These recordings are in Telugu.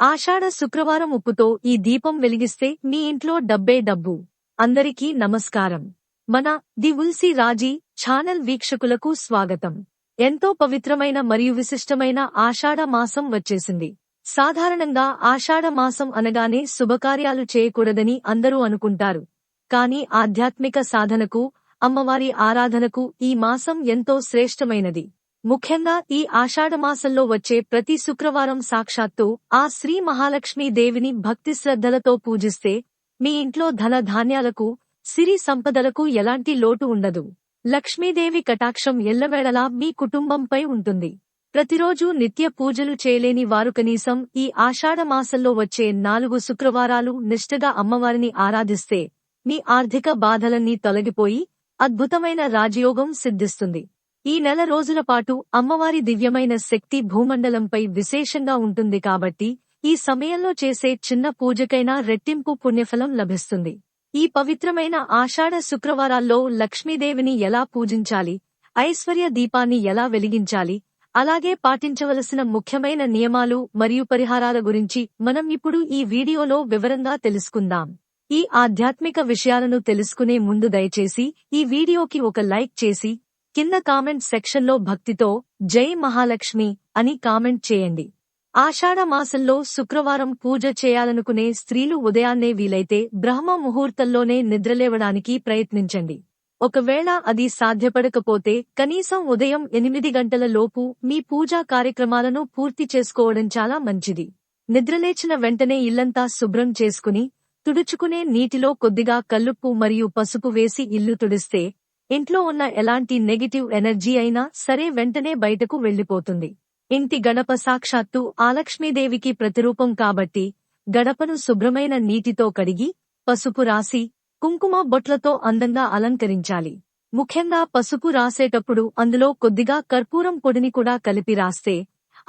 ఆషాఢ శుక్రవారం ఉప్పుతో ఈ దీపం వెలిగిస్తే మీ ఇంట్లో డబ్బే డబ్బు. అందరికీ నమస్కారం. మన ది ఉల్సి రాజీ ఛానల్ వీక్షకులకు స్వాగతం. ఎంతో పవిత్రమైన మరియు విశిష్టమైన ఆషాఢ మాసం వచ్చేసింది. సాధారణంగా ఆషాఢ మాసం అనగానే శుభకార్యాలు చేయకూడదని అందరూ అనుకుంటారు. కానీ ఆధ్యాత్మిక సాధనకు, అమ్మవారి ఆరాధనకు ఈ మాసం ఎంతో శ్రేష్టమైనది. ముఖ్యంగా ఈ ఆషాఢమాసంలో వచ్చే ప్రతి శుక్రవారం సాక్షాత్తు ఆ శ్రీ మహాలక్ష్మీ దేవిని భక్తి శ్రద్ధలతో పూజిస్తే మీ ఇంట్లో ధన ధాన్యాలకు, సిరి సంపదలకు ఎలాంటి లోటు ఉండదు. లక్ష్మీదేవి కటాక్షం ఎల్లవేళలా మీ కుటుంబంపై ఉంటుంది. ప్రతిరోజూ నిత్య పూజలు చేయలేని వారు కనీసం ఈ ఆషాఢమాసంలో వచ్చే 4 శుక్రవారాలు నిష్ఠగా అమ్మవారిని ఆరాధిస్తే మీ ఆర్థిక బాధలన్నీ తొలగిపోయి అద్భుతమైన రాజయోగం సిద్ధిస్తుంది. ఈ నెల రోజుల పాటు అమ్మవారి దివ్యమైన శక్తి భూమండలంపై విశేషంగా ఉంటుంది కాబట్టి ఈ సమయంలో చేసే చిన్న పూజకైనా రెట్టింపు పుణ్యఫలం లభిస్తుంది. ఈ పవిత్రమైన ఆషాఢ శుక్రవారాల్లో లక్ష్మీదేవిని ఎలా పూజించాలి, ఐశ్వర్య దీపాన్ని ఎలా వెలిగించాలి, అలాగే పాటించవలసిన ముఖ్యమైన నియమాలు మరియు పరిహారాల గురించి మనం ఇప్పుడు ఈ వీడియోలో వివరంగా తెలుసుకుందాం. ఈ ఆధ్యాత్మిక విషయాలను తెలుసుకునే ముందు దయచేసి ఈ వీడియోకి ఒక లైక్ చేసి కింద కామెంట్ సెక్షన్లో భక్తితో జై మహాలక్ష్మి అని కామెంట్ చేయండి. ఆషాఢ మాసంలో శుక్రవారం పూజ చేయాలనుకునే స్త్రీలు ఉదయాన్నే వీలైతే బ్రహ్మ ముహూర్తంలోనే నిద్రలేవడానికి ప్రయత్నించండి. ఒకవేళ అది సాధ్యపడకపోతే కనీసం ఉదయం 8 గంటల లోపు మీ పూజా కార్యక్రమాలను పూర్తి చేసుకోవడం చాలా మంచిది. నిద్రలేచిన వెంటనే ఇల్లంతా శుభ్రం చేసుకుని తుడుచుకునే నీటిలో కొద్దిగా కల్లుప్పు మరియు పసుపు వేసి ఇల్లు తుడిస్తే ఇంట్లో ఉన్న ఎలాంటి నెగటివ్ ఎనర్జీ అయినా సరే వెంటనే బయటకు వెళ్లిపోతుంది. ఇంటి గడప సాక్షాత్తు ఆలక్ష్మీదేవికి ప్రతిరూపం కాబట్టి గడపను శుభ్రమైన నీటితో కడిగి పసుపు రాసి కుంకుమ బొట్లతో అందంగా అలంకరించాలి. ముఖ్యంగా పసుపు రాసేటప్పుడు అందులో కొద్దిగా కర్పూరం పొడిని కూడా కలిపి రాస్తే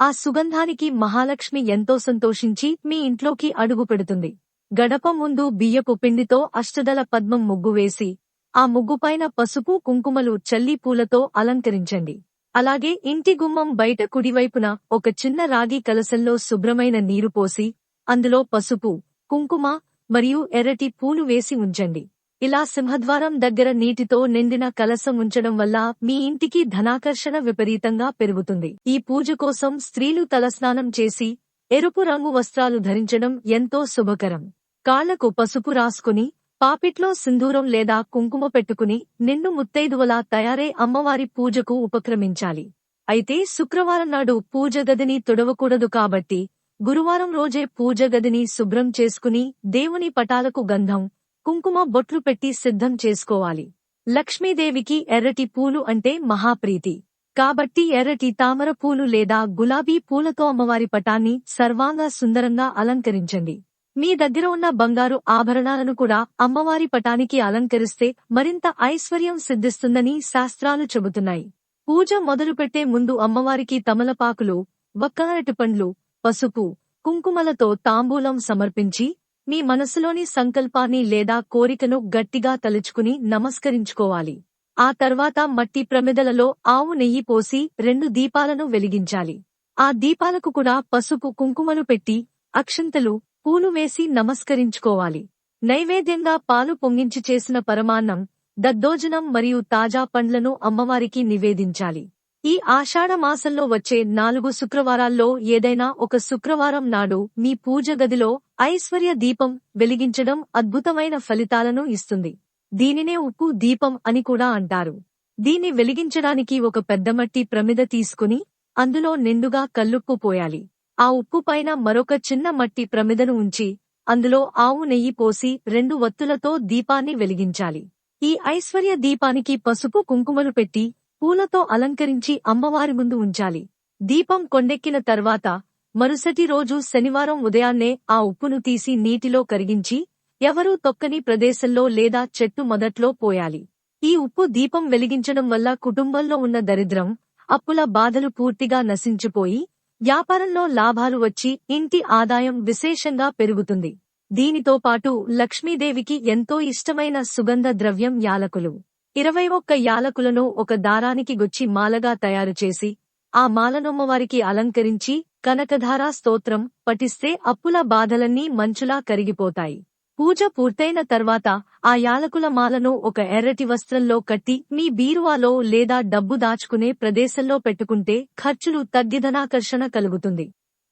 ఆ సుగంధానికి మహాలక్ష్మి ఎంతో సంతోషించి మీ ఇంట్లోకి అడుగు పెడుతుంది. గడప ముందు బియ్యపు పిండితో అష్టదళ పద్మం ముగ్గు వేసి ఆ ముగ్గుపైన పసుపు కుంకుమలు చల్లి పూలతో అలంకరించండి. అలాగే ఇంటి గుమ్మం బయట కుడివైపున ఒక చిన్న రాగి కలశంలో శుభ్రమైన నీరు పోసి అందులో పసుపు, కుంకుమ మరియు ఎర్రటి పూలు వేసి ఉంచండి. ఇలా సింహద్వారం దగ్గర నీటితో నిండిన కలశం ఉంచడం వల్ల మీ ఇంటికి ధనాకర్షణ విపరీతంగా పెరుగుతుంది. ఈ పూజ కోసం స్త్రీలు తలస్నానం చేసి ఎరుపు రంగు వస్త్రాలు ధరించడం ఎంతో శుభకరం. కాళ్లకు పసుపు రాసుకుని పాపిట్లో సింధూరం లేదా కుంకుమ పెట్టుకుని నిండు ముత్తైదువలా తయారై అమ్మవారి పూజకు ఉపక్రమించాలి. అయితే శుక్రవారం నాడు పూజ గదిని తుడవకూడదు కాబట్టి గురువారం రోజే పూజ గదిని శుభ్రం చేసుకుని దేవుని పటాలకు గంధం, కుంకుమ బొట్లు పెట్టి సిద్ధం చేసుకోవాలి. లక్ష్మీదేవికి ఎర్రటి పూలు అంటే మహాప్రీతి కాబట్టి ఎర్రటి తామర పూలు లేదా గులాబీ పూలతో అమ్మవారి పటాన్ని సర్వాంగ సుందరంగా అలంకరించండి. మీ దగ్గర ఉన్న బంగారు ఆభరణాలను కూడా అమ్మవారి పటానికి అలంకరిస్తే మరింత ఐశ్వర్యం సిద్ధిస్తుందని శాస్త్రాలు చెబుతున్నాయి. పూజ మొదలుపెట్టే ముందు అమ్మవారికి తమలపాకులు, వక్క అరటిపండ్లు, పసుపు, కుంకుమలతో తాంబూలం సమర్పించి మీ మనసులోని సంకల్పాన్ని లేదా కోరికను గట్టిగా తలుచుకుని నమస్కరించుకోవాలి. ఆ తర్వాత మట్టి ప్రమిదలలో ఆవు నెయ్యి పోసి 2 దీపాలను వెలిగించాలి. ఆ దీపాలకు కూడా పసుపు కుంకుమలు పెట్టి అక్షింతలు, పూలు వేసి నమస్కరించుకోవాలి. నైవేద్యంగా పాలు పొంగించి చేసిన పరమాన్నం, దద్దోజనం మరియు తాజా పండ్లను అమ్మవారికి నివేదించాలి. ఈ ఆషాఢ మాసంలో వచ్చే 4 శుక్రవారాల్లో ఏదైనా ఒక శుక్రవారం నాడు మీ పూజ గదిలో ఐశ్వర్య దీపం వెలిగించడం అద్భుతమైన ఫలితాలను ఇస్తుంది. దీనినే ఉప్పు దీపం అని కూడా అంటారు. దీన్ని వెలిగించడానికి ఒక పెద్ద మట్టి ప్రమిద తీసుకుని అందులో నిండుగా కల్లుప్పు పోయాలి. ఆ ఉప్పు పైన మరొక చిన్న మట్టి ప్రమిదను ఉంచి అందులో ఆవు నెయ్యి పోసి 2 వత్తులతో దీపాన్ని వెలిగించాలి. ఈ ఐశ్వర్య దీపానికి పసుపు కుంకుమలు పెట్టి పూలతో అలంకరించి అమ్మవారి ముందు ఉంచాలి. దీపం కొండెక్కిన తర్వాత మరుసటి రోజు శనివారం ఉదయాన్నే ఆ ఉప్పును తీసి నీటిలో కరిగించి ఎవరూ తొక్కని ప్రదేశంలో లేదా చెట్టు మొదట్లో పోయాలి. ఈ ఉప్పు దీపం వెలిగించడం వల్ల కుటుంబంలో ఉన్న దరిద్రం, అప్పుల బాధలు పూర్తిగా నశించిపోయి వ్యాపారంలో లాభాలు వచ్చి ఇంటి ఆదాయం విశేషంగా పెరుగుతుంది. దీనితో పాటు లక్ష్మీదేవికి ఎంతో ఇష్టమైన సుగంధ ద్రవ్యం యాలకులు. 21 యాలకులను ఒక దారానికి గుచ్చి మాలగా తయారుచేసి ఆ మాలనమ్మవారికి అలంకరించి కనకధారా స్తోత్రం పఠిస్తే అప్పుల బాధలన్నీ మంచులా కరిగిపోతాయి. పూజ పూర్తయిన తర్వాత ఆ యాలకుల మాలను ఒక ఎర్రటి వస్త్రంలో కట్టి మీ బీరువాలో లేదా డబ్బు దాచుకునే ప్రదేశంలో పెట్టుకుంటే ఖర్చులు తగ్గిధనాకర్షణ కలుగుతుంది.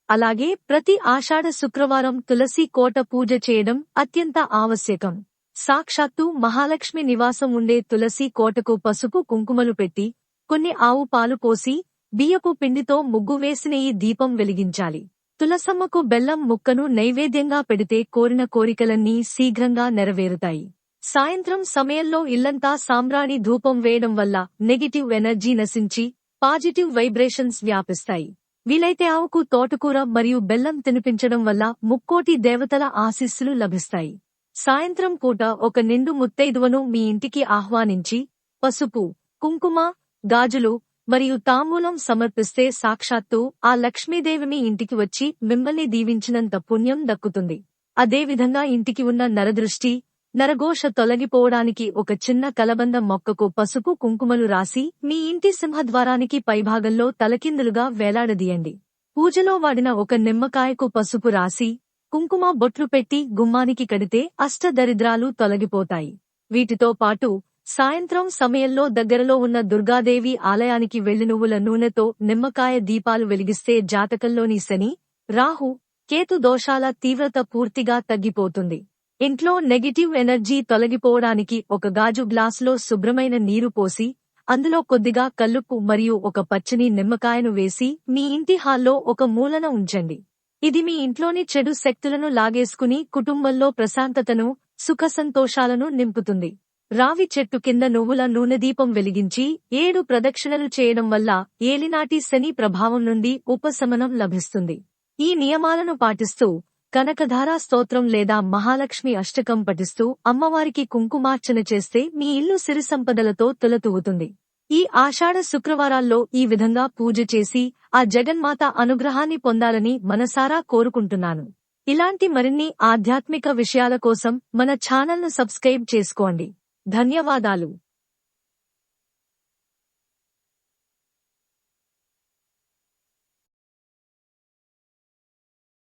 అలాగే ప్రతి ఆషాఢ శుక్రవారం తులసి కోట పూజ చేయడం అత్యంత ఆవశ్యకం. సాక్షాత్తు మహాలక్ష్మి నివాసం ఉండే తులసి కోటకు పసుపు కుంకుమలు పెట్టి కొన్ని ఆవు పాలు పోసి బియ్యపు పిండితో ముగ్గు వేసిన ఈ దీపం వెలిగించాలి. తులసమ్మకు బెల్లం ముక్కను నైవేద్యంగా పెడితే కోరిన కోరికలన్నీ శీఘ్రంగా నెరవేరుతాయి. సాయంత్రం సమయంలో ఇల్లంతా సాంబ్రాణి ధూపం వేయడం వల్ల నెగిటివ్ ఎనర్జీ నశించి పాజిటివ్ వైబ్రేషన్స్ వ్యాపిస్తాయి. వీలైతే ఆవుకు తోటకూర మరియు బెల్లం తినిపించడం వల్ల ముక్కోటి దేవతల ఆశీస్సులు లభిస్తాయి. సాయంత్రం పూట ఒక నిండు ముత్తైదువను మీ ఇంటికి ఆహ్వానించి పసుపు, కుంకుమ, గాజులు మరియు తాంబూలం సమర్పిస్తే సాక్షాత్తు ఆ లక్ష్మీదేవి మీ ఇంటికి వచ్చి మిమ్మల్ని దీవించినంత పుణ్యం దక్కుతుంది. అదేవిధంగా ఇంటికి ఉన్న నరదృష్టి, నరఘోష తొలగిపోవడానికి ఒక చిన్న కలబంద మొక్కకు పసుపు కుంకుమలు రాసి మీ ఇంటి సింహద్వారానికి పైభాగంలో తలకిందులుగా వేలాడదీయండి. పూజలో వాడిన ఒక నిమ్మకాయకు పసుపు రాసి కుంకుమ బొట్లు పెట్టి గుమ్మానికి కడితే అష్టదరిద్రాలు తొలగిపోతాయి. వీటితో పాటు సాయంత్రం సమయంలో దగ్గరలో ఉన్న దుర్గాదేవి ఆలయానికి వెళ్లి నువ్వుల నూనెతో నిమ్మకాయ దీపాలు వెలిగిస్తే జాతకంలోని శని, రాహు, కేతు దోషాల తీవ్రత పూర్తిగా తగ్గిపోతుంది. ఇంట్లో నెగిటివ్ ఎనర్జీ తొలగిపోవడానికి ఒక గాజు గ్లాసులో శుభ్రమైన నీరు పోసి అందులో కొద్దిగా కల్లుప్పు మరియు ఒక పచ్చని నిమ్మకాయను వేసి మీ ఇంటి హాల్లో ఒక మూలన ఉంచండి. ఇది మీ ఇంట్లోని చెడు శక్తులను లాగేసుకుని కుటుంబంలో ప్రశాంతతను, సుఖ సంతోషాలను నింపుతుంది. రావి చెట్టు కింద నువ్వుల నూనె దీపం వెలిగించి 7 ప్రదక్షిణలు చేయడం వల్ల ఏలినాటి శని ప్రభావం నుండి ఉపశమనం లభిస్తుంది. ఈ నియమాలను పాటిస్తూ కనకధారా స్తోత్రం లేదా మహాలక్ష్మి అష్టకం పఠిస్తూ అమ్మవారికి కుంకుమార్చన చేస్తే మీ ఇల్లు సిరి సంపదలతో తులతూగుతుంది. ఈ ఆషాఢ శుక్రవారాల్లో ఈ విధంగా పూజ చేసి ఆ జగన్మాత అనుగ్రహాన్ని పొందాలని మనసారా కోరుకుంటున్నాను. ఇలాంటి మరిన్ని ఆధ్యాత్మిక విషయాల కోసం మన ఛానల్ను సబ్స్క్రైబ్ చేసుకోండి. ధన్యవాదాలు.